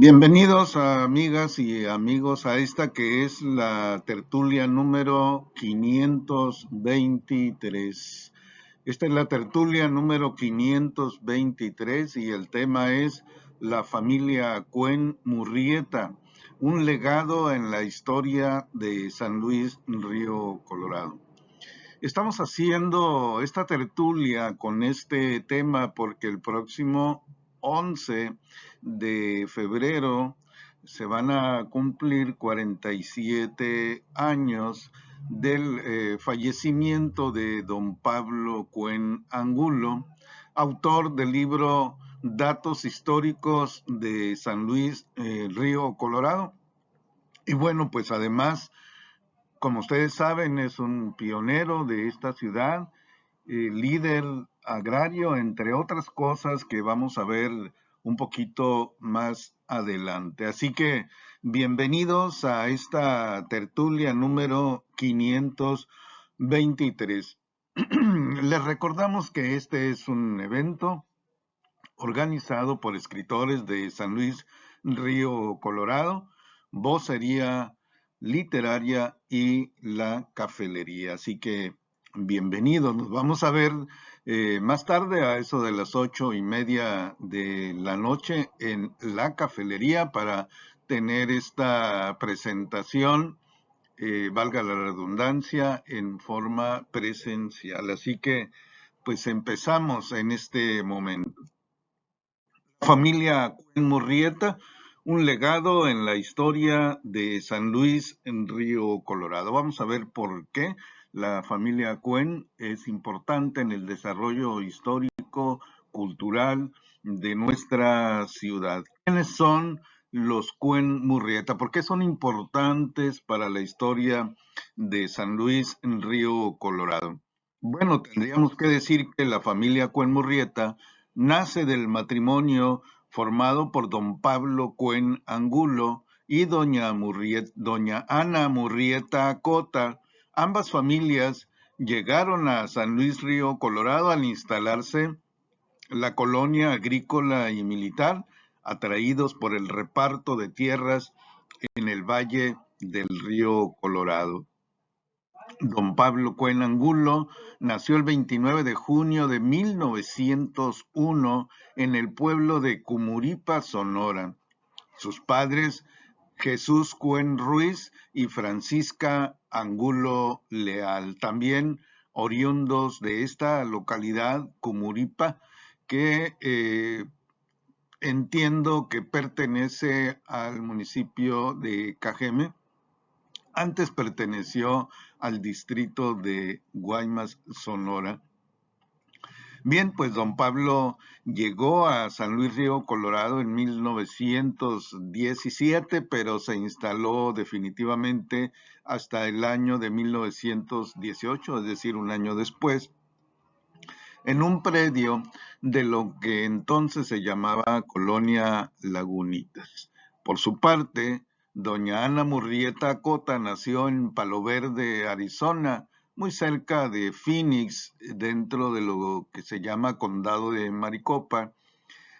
Bienvenidos amigas y amigos a esta que es la tertulia número 523. Esta es la tertulia número 523 y el tema es la familia Cuen Murrieta, un legado en la historia de San Luis Río Colorado. Estamos haciendo esta tertulia con este tema porque el próximo 11 de febrero se van a cumplir 47 años del fallecimiento de don Pablo Cuen Angulo, autor del libro Datos Históricos de San Luis Río Colorado. Y bueno, pues además, como ustedes saben, es un pionero de esta ciudad, líder agrario, entre otras cosas que vamos a ver un poquito más adelante. Así que bienvenidos a esta tertulia número 523. Les recordamos que este es un evento organizado por escritores de San Luis Río Colorado, Vocería Literaria y La Cafelería. Así que bienvenidos. Nos vamos a ver más tarde a eso de las 8:30 de la noche en La Cafelería para tener esta presentación, valga la redundancia, en forma presencial. Así que pues empezamos en este momento. Familia Cuen Murrieta, un legado en la historia de San Luis en Río Colorado. Vamos a ver por qué la familia Cuen es importante en el desarrollo histórico, cultural de nuestra ciudad. ¿Quiénes son los Cuen Murrieta? ¿Por qué son importantes para la historia de San Luis en Río Colorado? Bueno, tendríamos que decir que la familia Cuen Murrieta nace del matrimonio formado por don Pablo Cuen Angulo y doña Ana Murrieta Cota. Ambas familias llegaron a San Luis Río Colorado al instalarse la colonia agrícola y militar, atraídos por el reparto de tierras en el valle del río Colorado. Don Pablo Cuen Angulo nació el 29 de junio de 1901 en el pueblo de Cumuripa, Sonora. Sus padres, Jesús Cuen Ruiz y Francisca Angulo Leal, también oriundos de esta localidad, Cumuripa, que entiendo que pertenece al municipio de Cajeme. Antes perteneció al distrito de Guaymas, Sonora. Bien, pues don Pablo llegó a San Luis Río Colorado en 1917, pero se instaló definitivamente hasta el año de 1918, es decir, un año después, en un predio de lo que entonces se llamaba Colonia Lagunitas. Por su parte, doña Ana Murrieta Cota nació en Palo Verde, Arizona, muy cerca de Phoenix, dentro de lo que se llama Condado de Maricopa,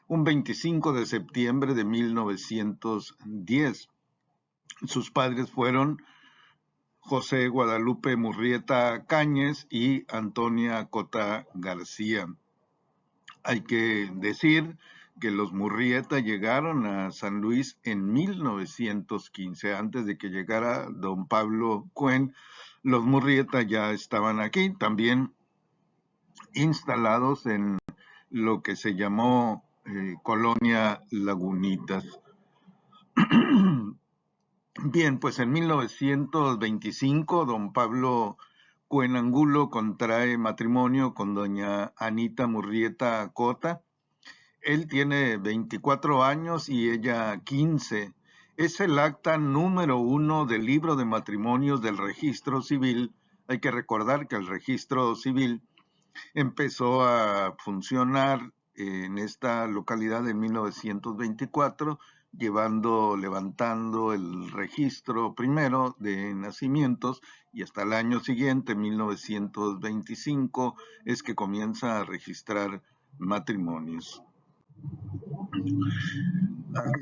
un 25 de septiembre de 1910. Sus padres fueron José Guadalupe Murrieta Cáñez y Antonia Cota García. Hay que decir que los Murrieta llegaron a San Luis en 1915, antes de que llegara don Pablo Cuen. Los Murrieta ya estaban aquí, también instalados en lo que se llamó Colonia Lagunitas. Bien, pues en 1925 don Pablo Cuen Angulo contrae matrimonio con doña Anita Murrieta Cota. Él tiene 24 años y ella 15. Es el acta número 1 del libro de matrimonios del registro civil. Hay que recordar que el registro civil empezó a funcionar en esta localidad en 1924, levantando el registro primero de nacimientos, y hasta el año siguiente, 1925, es que comienza a registrar matrimonios.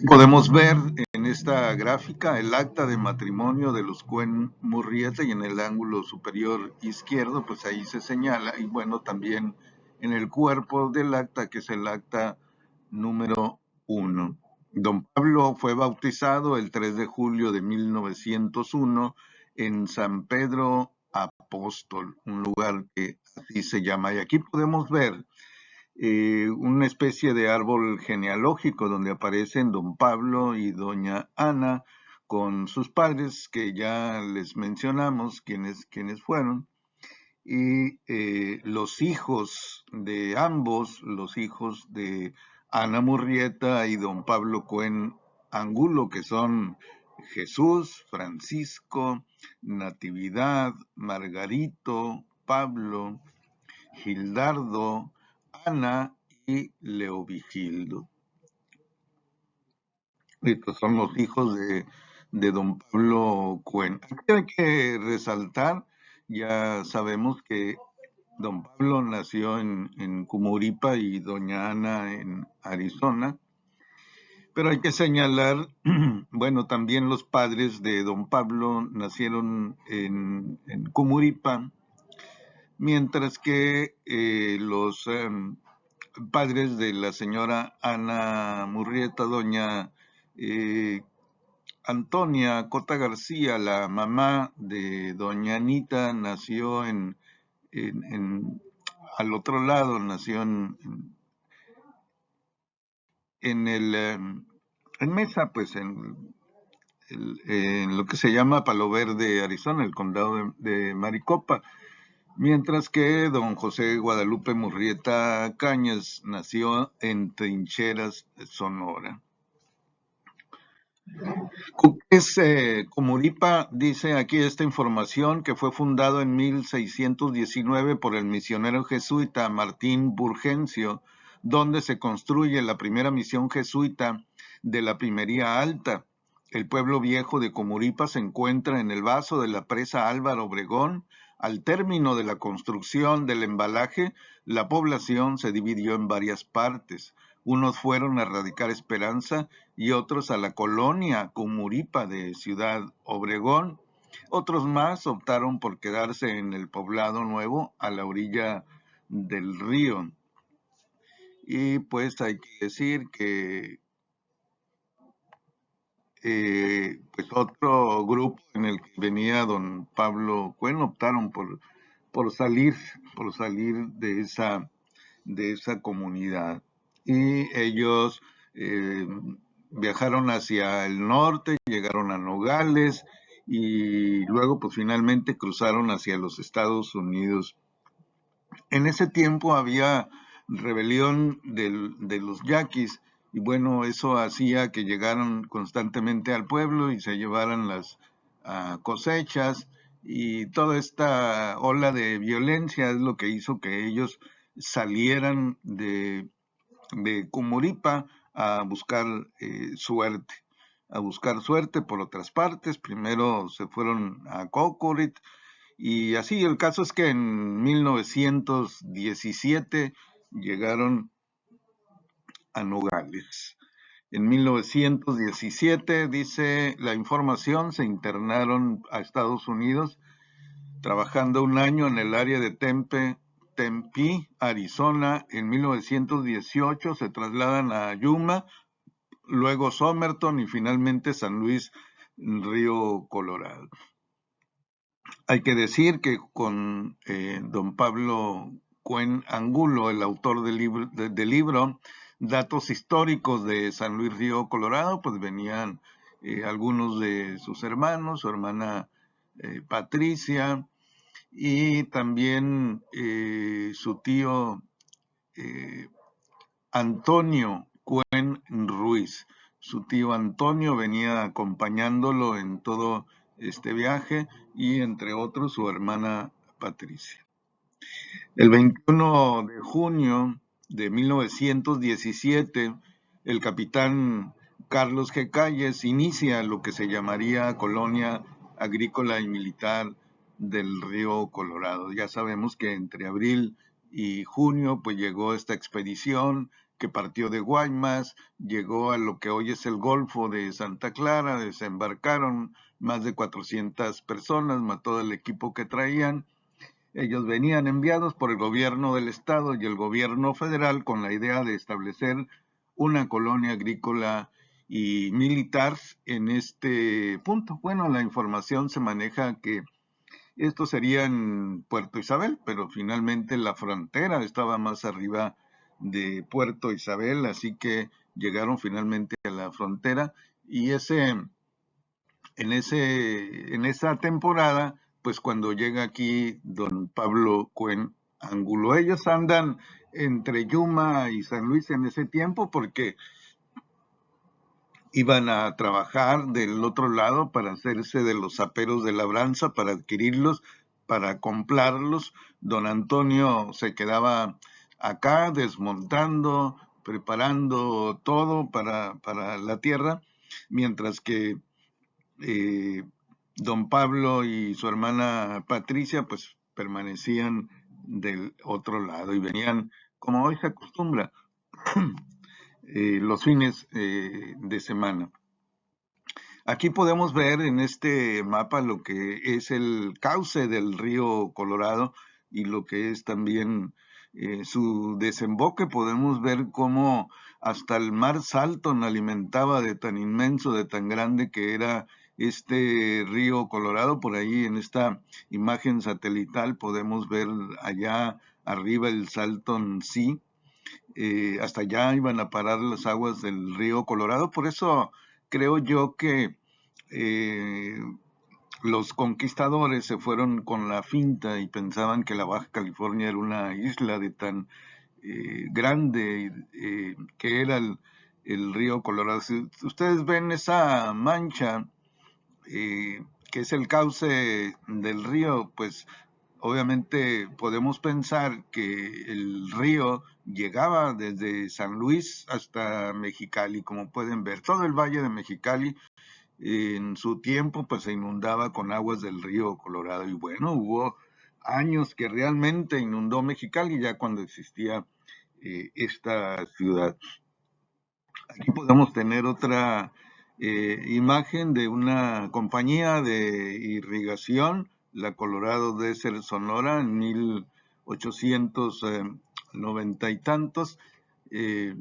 Podemos ver en esta gráfica el acta de matrimonio de los Cuen Murrieta y en el ángulo superior izquierdo, pues ahí se señala, y bueno, también en el cuerpo del acta, que es el acta número 1. Don Pablo fue bautizado el 3 de julio de 1901 en San Pedro Apóstol, un lugar que así se llama. Y aquí podemos ver una especie de árbol genealógico donde aparecen don Pablo y doña Ana con sus padres que ya les mencionamos quienes fueron y los hijos de ambos, los hijos de Ana Murrieta y don Pablo Cuen Angulo, que son Jesús, Francisco, Natividad, Margarito, Pablo, Gildardo, Ana y Leovigildo. Estos son los hijos de don Pablo Cuen. Aquí hay que resaltar, ya sabemos que don Pablo nació en Cumuripa y doña Ana en Arizona, pero hay que señalar, bueno, también los padres de don Pablo nacieron en Cumuripa, mientras que los padres de la señora Ana Murrieta, doña Antonia Cota García, la mamá de doña Anita, nació al otro lado, nació en Mesa, pues en lo que se llama Palo Verde, Arizona, el condado de Maricopa. Mientras que don José Guadalupe Murrieta Cañas nació en Trincheras, Sonora. Es Comuripa, dice aquí esta información, que fue fundado en 1619 por el misionero jesuita Martín Burgencio, donde se construye la primera misión jesuita de la Pimería Alta. El pueblo viejo de Comuripa se encuentra en el vaso de la presa Álvaro Obregón. Al término de la construcción del embalaje, la población se dividió en varias partes. Unos fueron a radicar Esperanza y otros a la colonia Comuripa de Ciudad Obregón. Otros más optaron por quedarse en el poblado nuevo a la orilla del río. Y pues hay que decir que pues otro grupo en el que venía don Pablo Cuen optaron por salir, por salir de esa comunidad. Y ellos viajaron hacia el norte, llegaron a Nogales y luego pues finalmente cruzaron hacia los Estados Unidos. En ese tiempo había rebelión de los yaquis y bueno, eso hacía que llegaran constantemente al pueblo y se llevaran las cosechas y toda esta ola de violencia es lo que hizo que ellos salieran de Cumuripa a buscar suerte, por otras partes. Primero se fueron a Cocorit y así el caso es que en 1917 llegaron a Nogales. En 1917, dice la información, se internaron a Estados Unidos trabajando un año en el área de Tempe, Arizona. En 1918 se trasladan a Yuma, luego Somerton y finalmente San Luis, Río Colorado. Hay que decir que con don Pablo Cuen Angulo, el autor del libro Datos Históricos de San Luis Río Colorado, pues venían algunos de sus hermanos, su hermana Patricia, y también su tío Antonio Cuen Ruiz. Su tío Antonio venía acompañándolo en todo este viaje y entre otros su hermana Patricia. El 21 de junio de 1917, el capitán Carlos G. Calles inicia lo que se llamaría Colonia Agrícola y Militar del Río Colorado. Ya sabemos que entre abril y junio pues llegó esta expedición que partió de Guaymas, llegó a lo que hoy es el Golfo de Santa Clara, desembarcaron más de 400 personas, más todo el equipo que traían. Ellos venían enviados por el gobierno del estado y el gobierno federal con la idea de establecer una colonia agrícola y militar en este punto. Bueno, la información se maneja que esto sería en Puerto Isabel, pero finalmente la frontera estaba más arriba de Puerto Isabel, así que llegaron finalmente a la frontera y en esa temporada, pues cuando llega aquí don Pablo Cuen Angulo, ellos andan entre Yuma y San Luis en ese tiempo porque iban a trabajar del otro lado para hacerse de los aperos de labranza, para adquirirlos, para comprarlos. Don Antonio se quedaba acá desmontando, preparando todo para la tierra, mientras que eh, don Pablo y su hermana Patricia pues permanecían del otro lado y venían, como hoy se acostumbra, los fines de semana. Aquí podemos ver en este mapa lo que es el cauce del río Colorado y lo que es también su desemboque. Podemos ver cómo hasta el mar Salton alimentaba de tan inmenso, de tan grande que era este río Colorado. Por ahí en esta imagen satelital podemos ver allá arriba el Salton Sea. Hasta allá iban a parar las aguas del río Colorado. Por eso creo yo que eh, los conquistadores se fueron con la finta y pensaban que la Baja California era una isla de tan grande que era el río Colorado. Si ustedes ven esa mancha, que es el cauce del río, pues obviamente podemos pensar que el río llegaba desde San Luis hasta Mexicali, como pueden ver. Todo el valle de Mexicali en su tiempo pues se inundaba con aguas del río Colorado y bueno, hubo años que realmente inundó Mexicali ya cuando existía esta ciudad. Aquí podemos tener otra imagen de una compañía de irrigación, la Colorado Desert Sonora, en 1890 y tantos. Eh,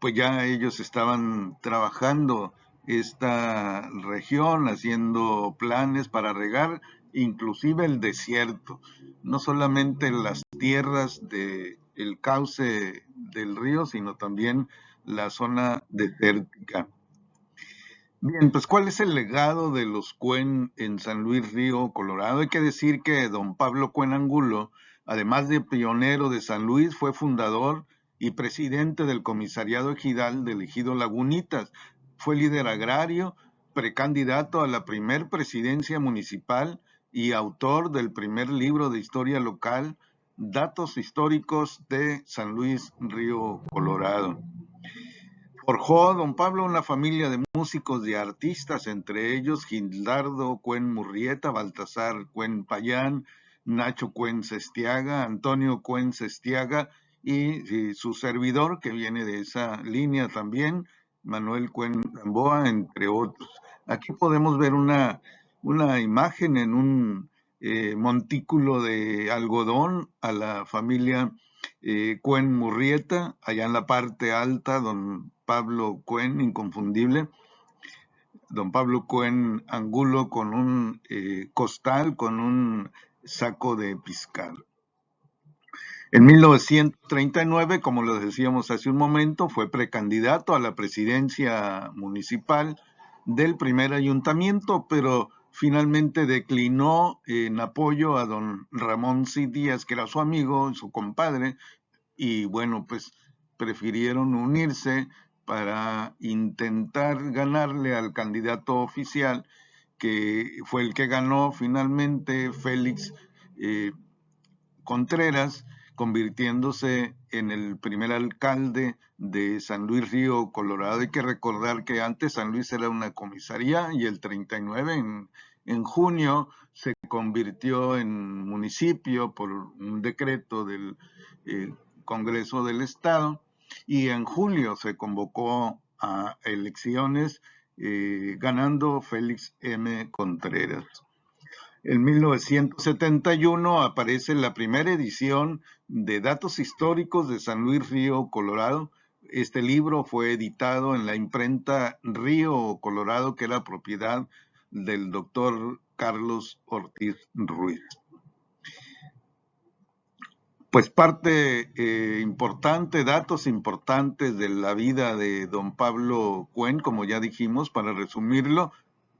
pues ya ellos estaban trabajando esta región, haciendo planes para regar, inclusive el desierto, no solamente las tierras del cauce del río, sino también la zona desértica. Bien, pues ¿cuál es el legado de los Cuen en San Luis Río Colorado? Hay que decir que don Pablo Cuen Angulo, además de pionero de San Luis, fue fundador y presidente del Comisariado Ejidal del Ejido Lagunitas. Fue líder agrario, precandidato a la primer presidencia municipal y autor del primer libro de historia local, Datos históricos de San Luis Río Colorado. Forjó don Pablo una familia de músicos y artistas, entre ellos Gildardo Cuen Murrieta, Baltasar Cuen Payán, Nacho Cuen Sestiaga, Antonio Cuen Sestiaga y su servidor, que viene de esa línea también, Manuel Cuen Gamboa, entre otros. Aquí podemos ver una imagen en un montículo de algodón a la familia Cuen Murrieta, allá en la parte alta, don Pablo Cuen, inconfundible, don Pablo Cuen Angulo con un costal, con un saco de pescado. En 1939, como lo decíamos hace un momento, fue precandidato a la presidencia municipal del primer ayuntamiento, pero finalmente declinó en apoyo a don Ramón C. Díaz, que era su amigo, su compadre, y bueno, pues prefirieron unirse para intentar ganarle al candidato oficial, que fue el que ganó finalmente, Félix Contreras, convirtiéndose en el primer alcalde de San Luis Río Colorado. Hay que recordar que antes San Luis era una comisaría y el 39 en junio se convirtió en municipio por un decreto del Congreso del Estado y en julio se convocó a elecciones, ganando Félix M. Contreras. En 1971 aparece la primera edición de Datos Históricos de San Luis Río Colorado. Este libro fue editado en la imprenta Río Colorado, que era propiedad del doctor Carlos Ortiz Ruiz. Pues parte importante, datos importantes de la vida de don Pablo Cuen, como ya dijimos, para resumirlo: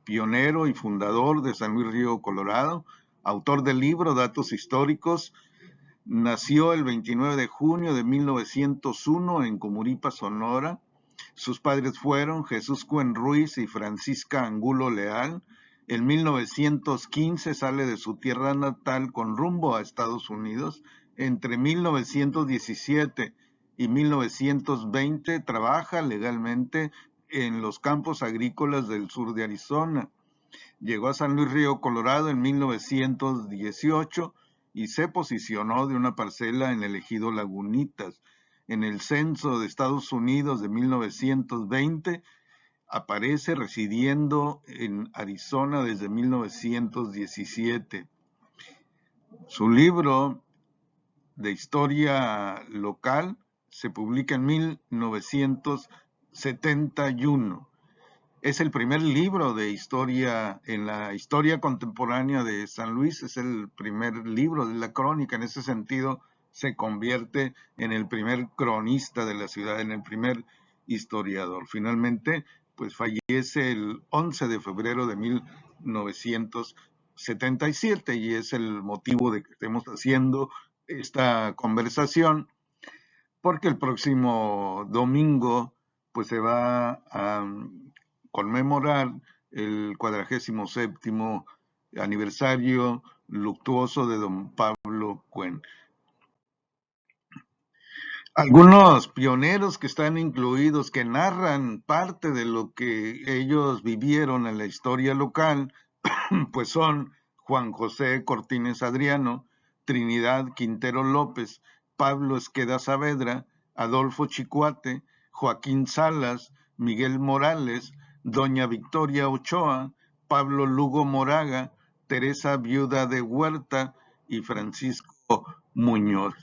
pionero y fundador de San Luis Río Colorado, autor del libro Datos Históricos. Nació el 29 de junio de 1901 en Comuripa, Sonora. Sus padres fueron Jesús Cuen Ruiz y Francisca Angulo Leal. En 1915 sale de su tierra natal con rumbo a Estados Unidos. Entre 1917 y 1920 trabaja legalmente en los campos agrícolas del sur de Arizona. Llegó a San Luis Río Colorado en 1918 y se posicionó de una parcela en el ejido Lagunitas. En el censo de Estados Unidos de 1920 aparece residiendo en Arizona desde 1917. Su libro de historia local se publica en 1971. Es el primer libro de historia en la historia contemporánea de San Luis, es el primer libro de la crónica. En ese sentido, se convierte en el primer cronista de la ciudad, en el primer historiador. Finalmente, pues fallece el 11 de febrero de 1977 y es el motivo de que estemos haciendo esta conversación, porque el próximo domingo pues se va a conmemorar el 47º aniversario luctuoso de don Pablo Cuen. Algunos pioneros que están incluidos, que narran parte de lo que ellos vivieron en la historia local, pues son Juan José Cortines Adriano, Trinidad Quintero López, Pablo Esqueda Saavedra, Adolfo Chicuate, Joaquín Salas, Miguel Morales, doña Victoria Ochoa, Pablo Lugo Moraga, Teresa Viuda de Huerta y Francisco Muñoz.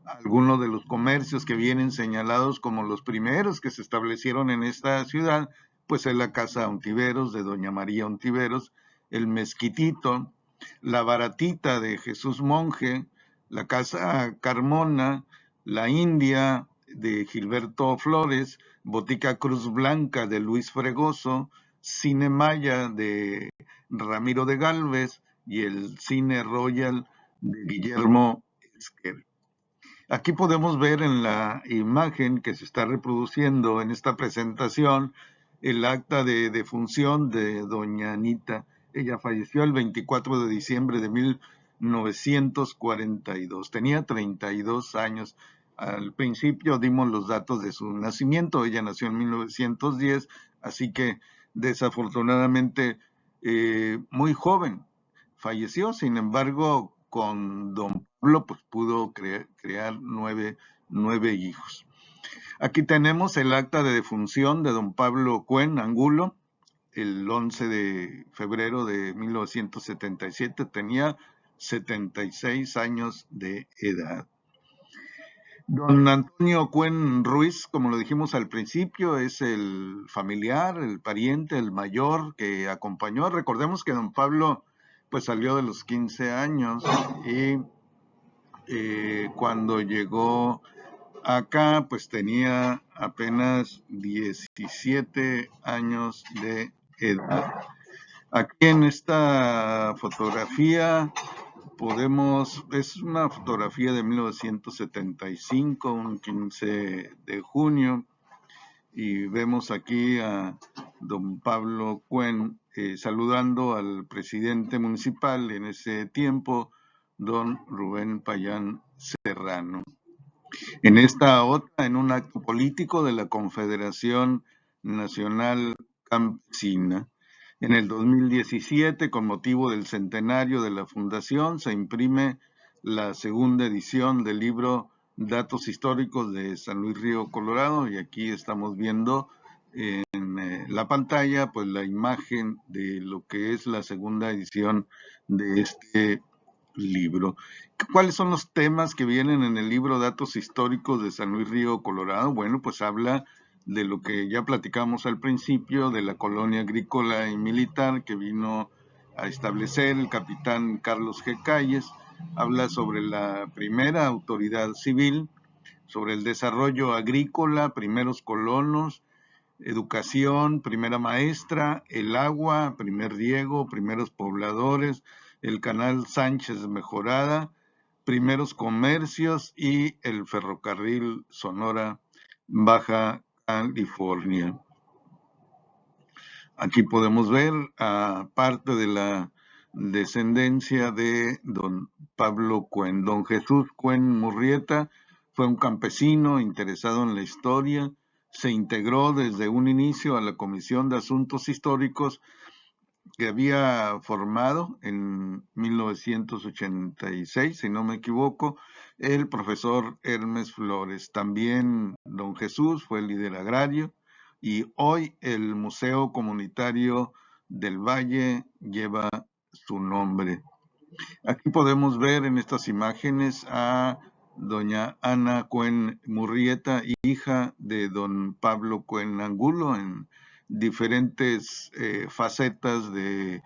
Algunos de los comercios que vienen señalados como los primeros que se establecieron en esta ciudad, pues es la Casa Ontiveros de doña María Ontiveros, el Mezquitito, la Baratita de Jesús Monje, la Casa Carmona, la India de Gilberto Flores, Botica Cruz Blanca de Luis Fregoso, Cine Maya de Ramiro de Gálvez y el Cine Royal de Guillermo Esquer. Aquí podemos ver en la imagen que se está reproduciendo en esta presentación el acta de defunción de doña Anita. Ella falleció el 24 de diciembre de 1942. Tenía 32 años. Al principio dimos los datos de su nacimiento. Ella nació en 1910, así que desafortunadamente muy joven falleció. Sin embargo, con don Pablo pues pudo crear nueve hijos. Aquí tenemos el acta de defunción de don Pablo Cuen Angulo, el 11 de febrero de 1977, tenía 76 años de edad. Don Antonio Cuen Ruiz, como lo dijimos al principio, es el familiar, el pariente, el mayor que acompañó. Recordemos que don Pablo pues salió de los 15 años y cuando llegó acá pues tenía apenas 17 años de edad. Aquí en esta fotografía es una fotografía de 1975, un 15 de junio, y vemos aquí a don Pablo Cuen saludando al presidente municipal en ese tiempo, don Rubén Payán Serrano. En esta otra, en un acto político de la Confederación Nacional Campesina. En el 2017, con motivo del centenario de la fundación, se imprime la segunda edición del libro datos históricos de San Luis Río Colorado, y aquí estamos viendo la pantalla pues la imagen de lo que es la segunda edición de este libro. ¿Cuáles son los temas que vienen en el libro Datos Históricos de San Luis Río Colorado? Bueno, pues habla de lo que ya platicamos al principio, de la colonia agrícola y militar que vino a establecer el capitán Carlos G. Calles. Habla sobre la primera autoridad civil, sobre el desarrollo agrícola, primeros colonos, educación, primera maestra, el agua, primer riego, primeros pobladores, el canal Sánchez Mejorada, primeros comercios y el ferrocarril Sonora Baja California. Aquí podemos ver a parte de la descendencia de don Pablo Cuen. Don Jesús Cuen Murrieta fue un campesino interesado en la historia, se integró desde un inicio a la Comisión de Asuntos Históricos que había formado en 1986, si no me equivoco, el profesor Hermes Flores. También don Jesús fue líder agrario y hoy el Museo Comunitario del Valle lleva su nombre. Aquí podemos ver en estas imágenes a doña Ana Cuen Murrieta, hija de don Pablo Cuen Angulo, en diferentes facetas de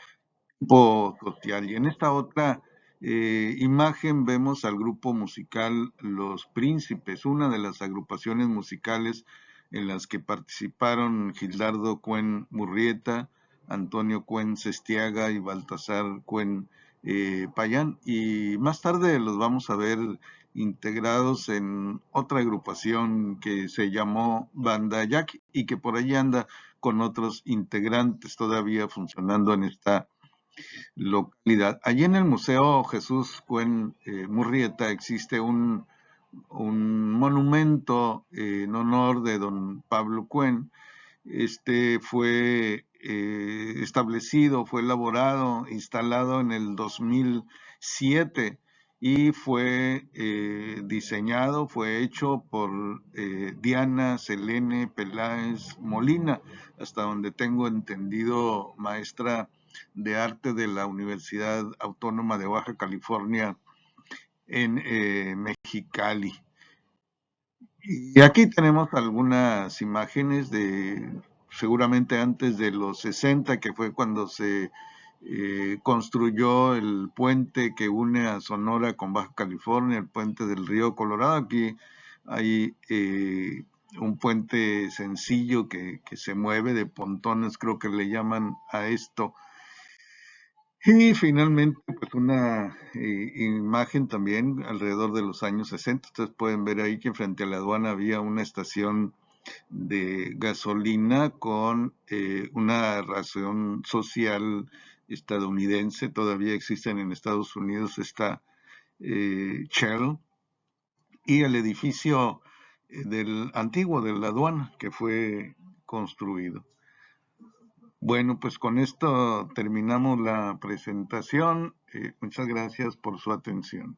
tipo social. Y en esta otra imagen vemos al grupo musical Los Príncipes, una de las agrupaciones musicales en las que participaron Gildardo Cuen Murrieta, Antonio Cuen Sestiaga y Baltasar Cuen Payán. Y más tarde los vamos a ver integrados en otra agrupación que se llamó Banda Jack y que por ahí anda con otros integrantes todavía funcionando en esta localidad. Allí en el Museo Jesús Cuen Murrieta existe un monumento en honor de don Pablo Cuen. Este fue establecido, fue elaborado, instalado en el 2007 y fue diseñado, fue hecho por Diana Selene Peláez Molina, hasta donde tengo entendido, maestra de arte de la Universidad Autónoma de Baja California en Mexicali. Y aquí tenemos algunas imágenes de seguramente antes de los 60, que fue cuando se construyó el puente que une a Sonora con Baja California, el puente del río Colorado. Aquí hay un puente sencillo que se mueve de pontones, creo que le llaman a esto. Y finalmente, pues una imagen también alrededor de los años 60. Ustedes pueden ver ahí que frente a la aduana había una estación de gasolina con una razón social estadounidense. Todavía existen en Estados Unidos esta Shell y el edificio del antiguo de la aduana que fue construido. Bueno, pues con esto terminamos la presentación. Muchas gracias por su atención.